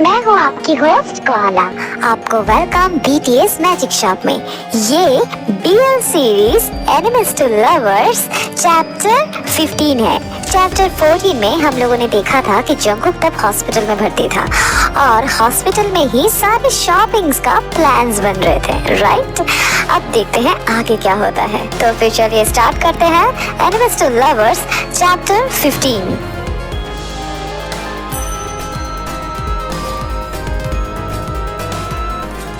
मैं हूँ आपकी होस्ट कोआला। आपको वेलकम बीटीएस मैजिक शॉप में। ये BL series animes two lovers chapter 15 है। चैप्टर 14 में हम लोगों ने देखा था कि जंगकुक तब हॉस्पिटल में भर्ती था और हॉस्पिटल में ही सारे शॉपिंग्स का प्लान्स बन रहे थे, राइट? अब देखते हैं आगे क्या होता है। तो फिर चलिए स्टार्ट करते हैं animes two lovers chapter 15।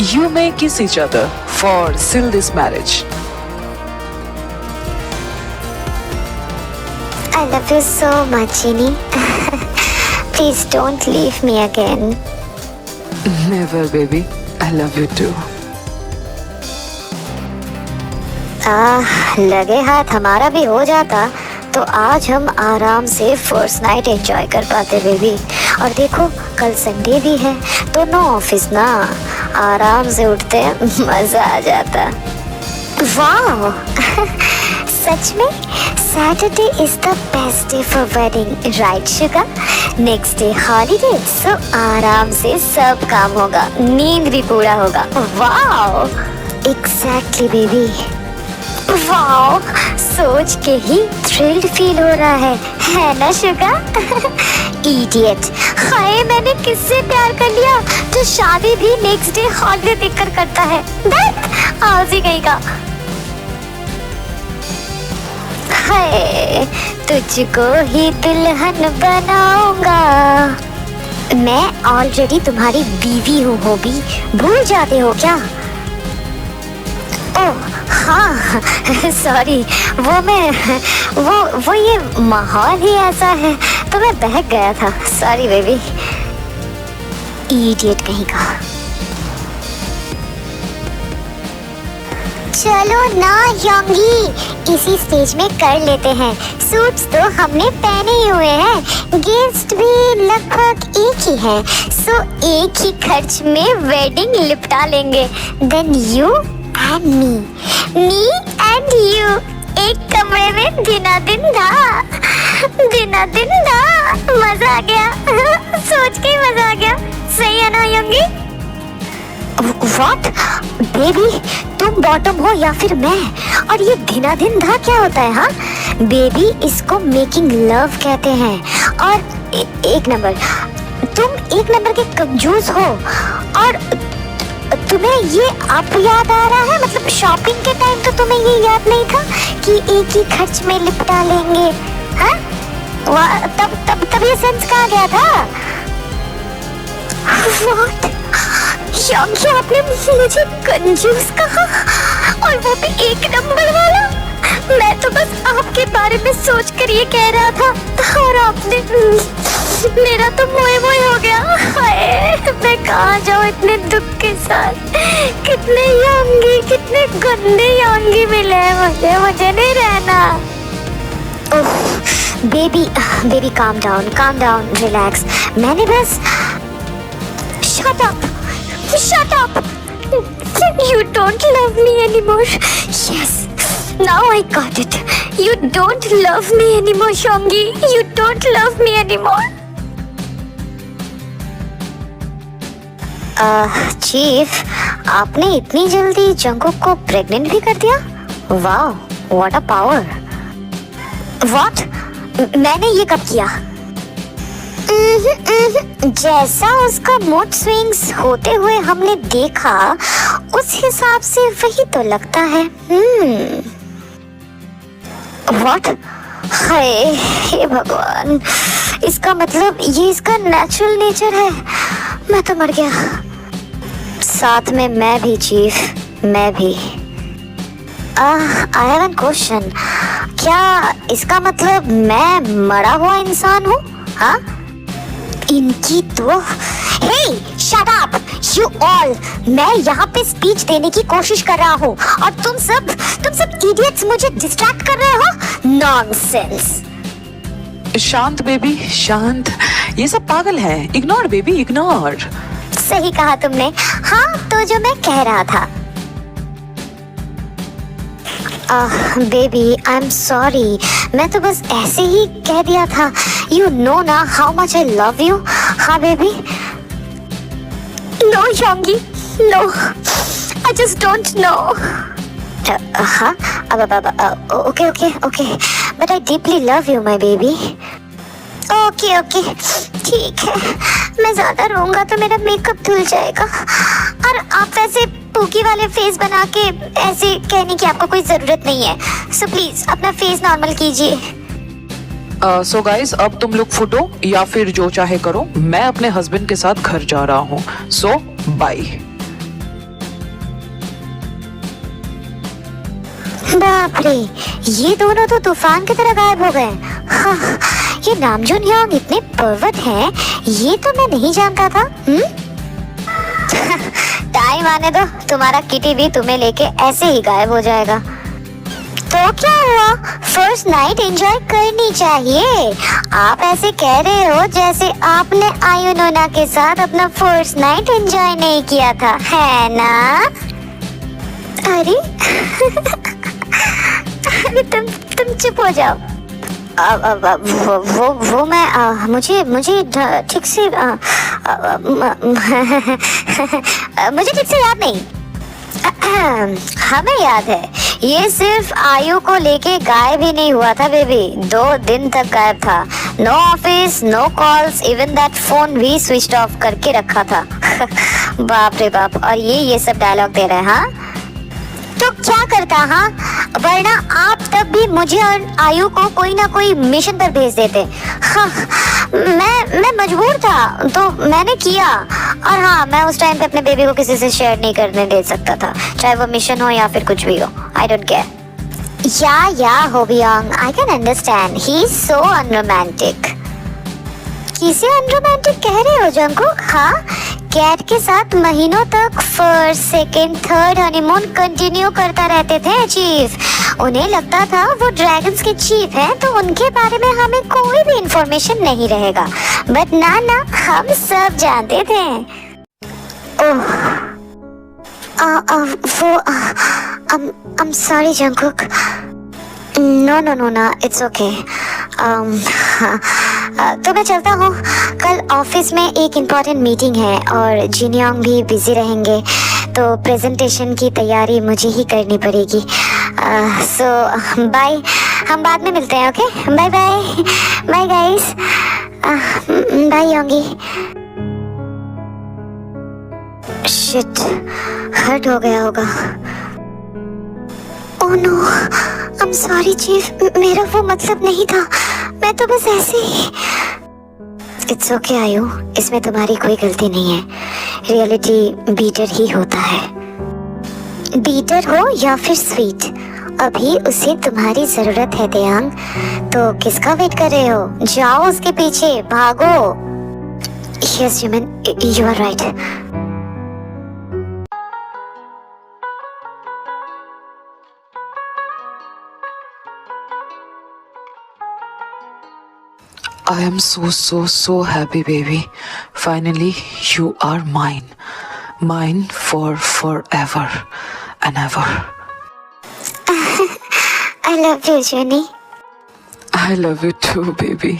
You may kiss each other for seal this marriage. I love you so much, Jenny. Please don't leave me again. Never, baby. I love you too. लगे हाथ हमारा भी हो जाता तो आज हम आराम से फर्स्ट नाइट एंजॉय कर पाते बेबी। और देखो कल संडे भी है तो नो ऑफिस ना, आराम से उठते मजा आ जाता। वाह सच में Saturday is the best day for wedding, right sugar? Next day holiday, so आराम से सब काम होगा, नींद भी पूरा होगा। वाह एग्जैक्टली बेबी, वाओ सोच के ही थ्रिल्ड फील हो रहा है ना शुगर? इडियट, हाय मैंने किससे प्यार कर लिया तो शादी भी नेक्स्ट डे हॉलीडे देखकर करता है। दैट आलसी कहीं का। हाय तुझको ही दुल्हन बनाऊंगा। मैं ऑलरेडी तुम्हारी बीवी हूँ होबी, भूल जाते हो क्या? ओह हाँ सॉरी, वो ये माहौल ही ऐसा है तो मैं बहक गया था, सॉरी बेबी। इडियट कहीं का। चलो ना योंगी, इसी स्टेज में कर लेते हैं। सूट्स तो हमने पहने ही हुए हैं, गेस्ट भी लगभग एक ही है, सो एक ही खर्च में वेडिंग लिपटा लेंगे। Then you and me and you एक कमरे में दिन धा, मजा आ गया सोच के मजा आ गया। सही है ना योंगी? व्हाट बेबी, तुम बॉटम हो या फिर मैं? और ये दिन धा क्या होता है? हाँ बेबी, इसको मेकिंग लव कहते हैं। और एक नंबर, तुम एक नंबर के कंजूस हो। और तुम्हें ये अब याद आ रहा है? मतलब शॉपिंग के टाइम तो तुम्हें ये याद नहीं था कि एक ही खर्च में लिपटा लेंगे? हाँ तब ये सेंस कहाँ गया था? What? योंगी आपने मुझे कंजूस कहा, और वो भी एक नंबर वाला। मैं तो बस आपके बारे में सोच कर ये कह रहा था और आपने मेरा तो मोए हो गया। हाय मैं कहाँ जाऊँ इतने दुख के साथ। कितने योंगी, कितने गंदे योंगी मिले हैं मुझे नहीं रहना। ओह बेबी काम डाउन रिलैक्स। मैंने बस shut up you don't love me anymore. Yes, now I got it. You don't love me anymore, Shongi. You don't love me anymore. Chief, आपने इतनी जल्दी जंगकुक को प्रेग्नेंट भी कर दिया? वाह, व्हाट अ पावर। व्हाट? मैंने ये कब किया? जैसा उसका मूड स्विंग्स होते हुए हमने देखा उस हिसाब से वही तो लगता है। व्हाट? हाय हे भगवान, इसका मतलब ये इसका नेचुरल नेचर है। मैं तो मर गया। साथ में मैं भी चीफ, मैं भी। I have an question. क्या इसका मतलब मैं मरा हुआ इंसान हूँ? हाँ इनकी तो हे शट अप यू ऑल। मैं यहाँ पे स्पीच देने की कोशिश कर रहा हूँ और तुम सब इडियट्स मुझे डिस्ट्रैक्ट कर रहे हो। नॉनसेंस। शांत बेबी शांत, ये सब पागल है। Ignore baby ignore. सही कहा तुमने। हाँ तो जो मैं कह रहा था, बेबी आई एम सॉरी, मैं तो बस ऐसे ही कह दिया था। यू नो ना how much I love you. हाँ baby. No Yoongi no, I just don't know. हाँ अब okay okay okay, but I deeply love you my baby. Okay okay ठीक है, मैं ज्यादा रोऊंगा तो मेरा मेकअप धुल जाएगा और आप वैसे पूकी वाले फेस बना के ऐसे कहने की आपको कोई जरूरत नहीं है। सो प्लीज अपना फेस नॉर्मल कीजिए। सो गाइस, अब तुम लोग फुटो या फिर जो चाहे करो। मैं अपने हस्बैंड के साथ घर जा रहा हूँ। सो बाय। बाप रे, ये दोनों तो तूफान की तरह गायब हो गए। हाँ, ये नामजून योंग इतने पर्वत हैं, ये तो मैं नहीं जानता था। टाइम आने दो, तुम्हारा किटी भी तुम्हें लेके ऐसे ही गायब हो जाएगा। तो क्या हुआ, फर्स्ट नाइट एंजॉय करनी चाहिए। आप ऐसे कह रहे हो जैसे आपने आयु नोना के साथ अपना फर्स्ट नाइट एंजॉय नहीं किया था, है ना? अरे अरे तुम चुप हो जाओ। वो मैं मुझे ठीक से मुझे ठीक से याद नहीं। हमें याद है, ये सिर्फ आयु को लेके गायब ही नहीं हुआ था बेबी, 2 दिन तक गायब था। No office, no calls, even that phone भी स्विच ऑफ करके रखा था। बाप रे बाप, और ये सब डायलॉग दे रहे हैं। हाँ तो क्या करता, हाँ? वरना आप तब भी मुझे और आयु को कोई ना कोई मिशन पर भेज देते। हाँ, मैं मजबूर था तो मैंने किया। और हाँ, मैं उस टाइम पे अपने बेबी को किसी से शेयर नहीं करने दे सकता था, चाहे वो मिशन हो या फिर कुछ भी हो। I don't care. या Hobiyang, I can understand, he is so unromantic. किसे अनरोमांटिक कह रहे हो जंकुक? हाँ, कैट के साथ महीनों तक first, second, third honeymoon continue करता रहते थे चीफ। उन्हें लगता था वो ड्रैगन्स के चीफ हैं तो उनके बारे में हमें कोई भी इंफॉर्मेशन नहीं रहेगा। बट ना, हम सब जानते थे। ओह, वो I'm sorry Jungkook. No, it's okay. तो मैं चलता हूँ, कल ऑफिस में एक इम्पोर्टेंट मीटिंग है और जिनयोंग भी बिजी रहेंगे, तो प्रेजेंटेशन की तैयारी मुझे ही करनी पड़ेगी। सो बाय, हम बाद में मिलते हैं। Okay, bye bye bye guys, bye Yoongi. Shit, hurt हो गया होगा। Oh no, I am sorry chief, मेरा वो मतलब नहीं था, मैं तो बस ऐसे ही। इट्स ओके आयु, इसमें तुम्हारी कोई गलती नहीं है। रियलिटी बीटर ही होता है, बीटर हो या फिर स्वीट, अभी उसे तुम्हारी जरूरत है दयांग। तो किसका वेट कर रहे हो? जाओ उसके पीछे, भागो। Yes human, you are right. I am so happy, baby. Finally, you are mine. Mine for forever and ever. I love you, Jenny. I love you too, baby.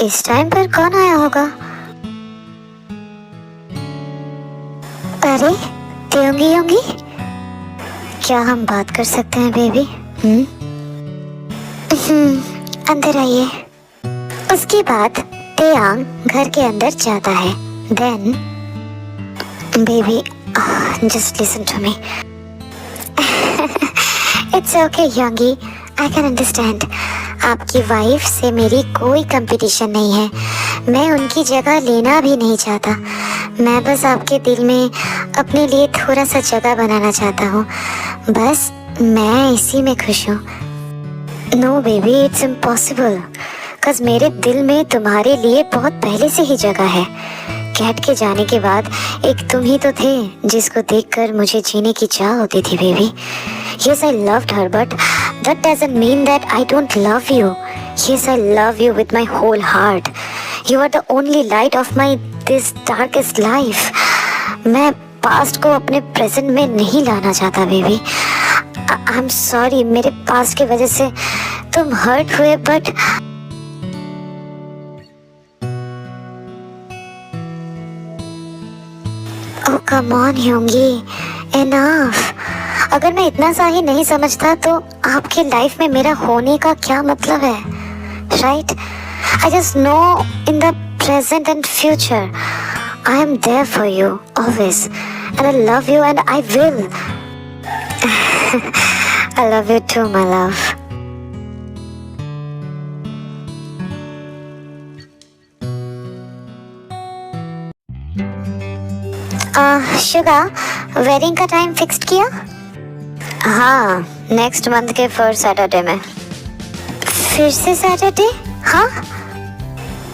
इस टाइम पर कौन आया होगा? अरे त्योंगी योंगी, क्या हम बात कर सकते हैं बेबी? अंदर आइए। उसके बाद तेयांग घर के अंदर जाता है। Then baby just listen to me. It's okay Yoongi, I can understand. आपकी वाइफ से मेरी कोई कंपटीशन नहीं है, मैं उनकी जगह लेना भी नहीं चाहता। मैं बस आपके दिल में अपने लिए थोड़ा सा जगह बनाना चाहता हूँ, बस मैं इसी में खुश हूँ। No baby, it's impossible, because मेरे दिल में तुम्हारे लिए बहुत पहले से ही जगह है। कैट के जाने के बाद एक तुम ही तो थे जिसको देखकर मुझे जीने की चाह होती थी baby. Yes, I loved her, but that doesn't mean that I don't love you. Yes, I love you with my whole heart. You are the only light of my this darkest life. मैं past को अपने present में नहीं लाना चाहता baby. I'm sorry, मेरे past की वजह से तुम हर्ट हुए, but oh come on योंगी, enough. अगर मैं इतना सा ही नहीं समझता तो आपके लाइफ में मेरा होने का क्या मतलब है? Right? I just know in the present and future I am there for you always, and I love you and I will. I love you too my love. Suga, wedding का time fixed किया? हाँ, next month के first Saturday में। फिर से Saturday? हाँ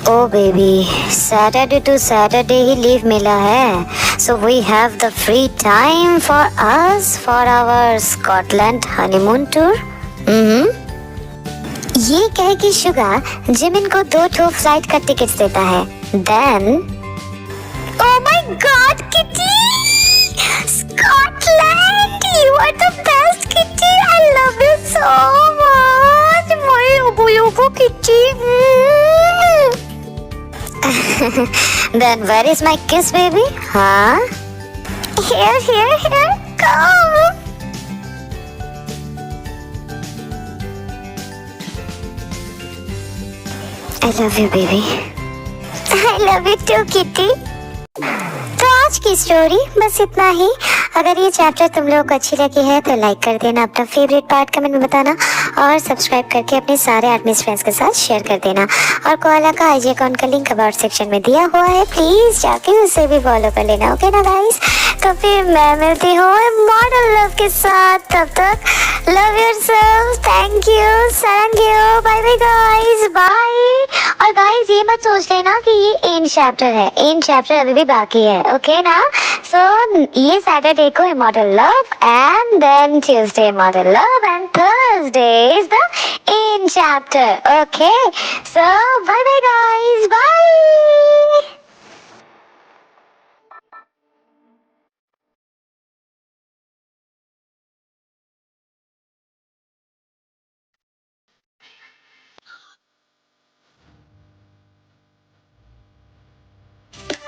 oh baby, Saturday to Saturday ही leave मिला है, so we have the free time for us for our Scotland honeymoon tour. ये कह कि शुगा जिमिन को 2 फ्लाइट का टिकट्स देता है। Then oh my god kitty, Scotland, you are the best kitty, I love you so much my obo kitty. Then where is my kiss baby? Huh? Here, come. I love you baby. I love you too kitty. तो आज की story बस इतना ही। अगर ये chapter तुम लोगों को अच्छी लगी है तो लाइक कर देना, अपना फेवरेट पार्ट कमेंट में बताना और सब्सक्राइब करके अपने सारे आर्टमिस फ्रेंड्स के साथ शेयर कर देना। और कोआला का आईजी अकाउंट का लिंक अबाउट सेक्शन में दिया हुआ है, प्लीज जाके उसे भी फॉलो कर लेना। ओके ना गाइस? तो फिर मैं मिलती हूँ मॉडल लव के साथ, तब तक लव योरसेल्फ, थैंक यू, सारंगियो, बाय बाय गाइस, बाय। और गाइस ये मत सोच लेना कि ये एंड चैप्टर है, एंड चैप्टर अभी भी बाकी है। ओके ना? सो ये सैटरडे को immortal love, and then Tuesday immortal love, and Thursday is the end chapter. Okay, so bye bye guys, bye.